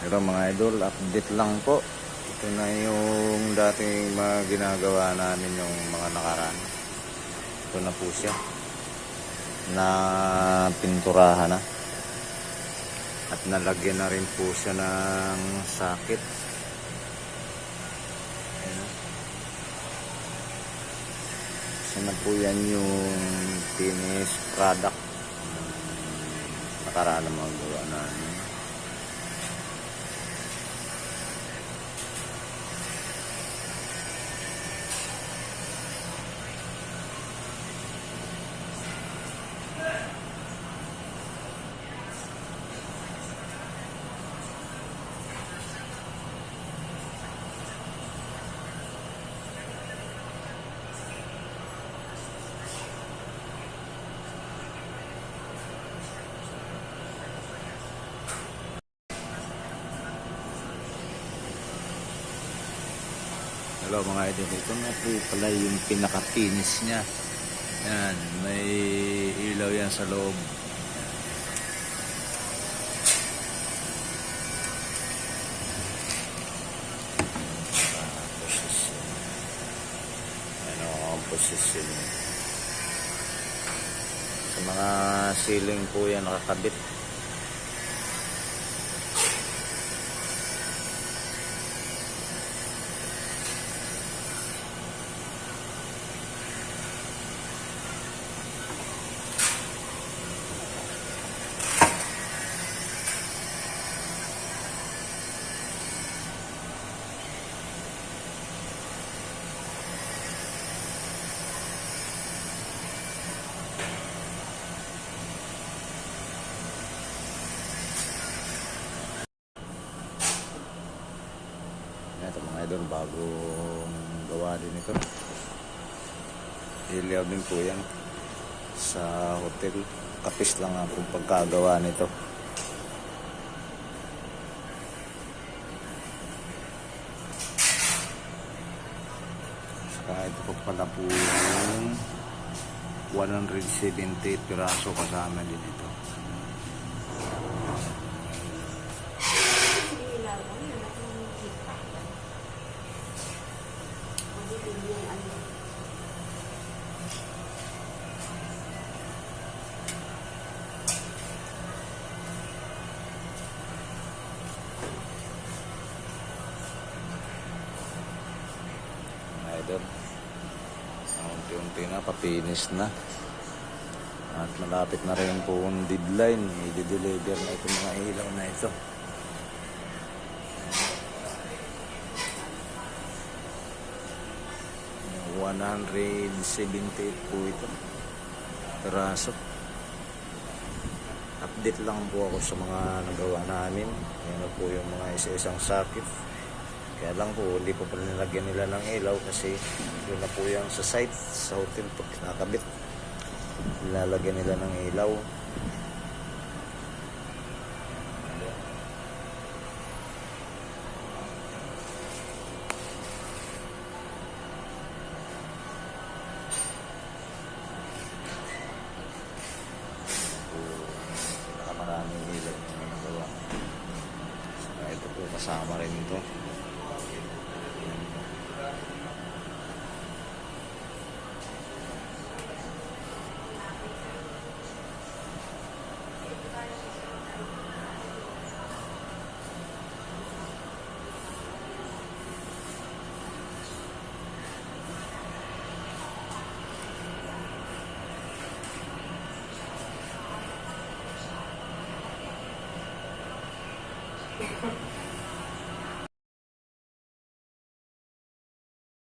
Pero mga idol, update lang po. Ito na yung dating mga ginagawa namin yung mga nakaraan. Ito na po siya. Na pinturahan na. At nalagyan na rin po siya ng sakit. Ayan. Isa na po yan yung finished product. Nakaraan na mga gawa namin. Hello mga idol, ito na po pala yung pinaka-finish nya. Yan, may ilaw yan sa loob. Ano ang posisyon. Sa mga ceiling po yan nakakabit. Ito mga idol, bagong gawa din ito. Ilaw din po yan sa hotel. Kapis lang ang pagkagawa nito. Saka ito po pala po yung 170 piraso kasama din ito. Unti-unti na, papinis na. At malapit na rin po yung deadline. I-deliver na itong mga ilaw na ito. $178 po ito. Peraso. Update lang po ako sa mga nagawa namin. Yan po yung mga isa-isang sakit. Kaya lang po, hindi po pala nilagyan nila ng ilaw kasi yun na po yung sa site, sa hotel pag nakakabit. Nilalagyan nila ng ilaw. Pinakamaraming ilaw na nagawa. So, ito po, kasama rin ito.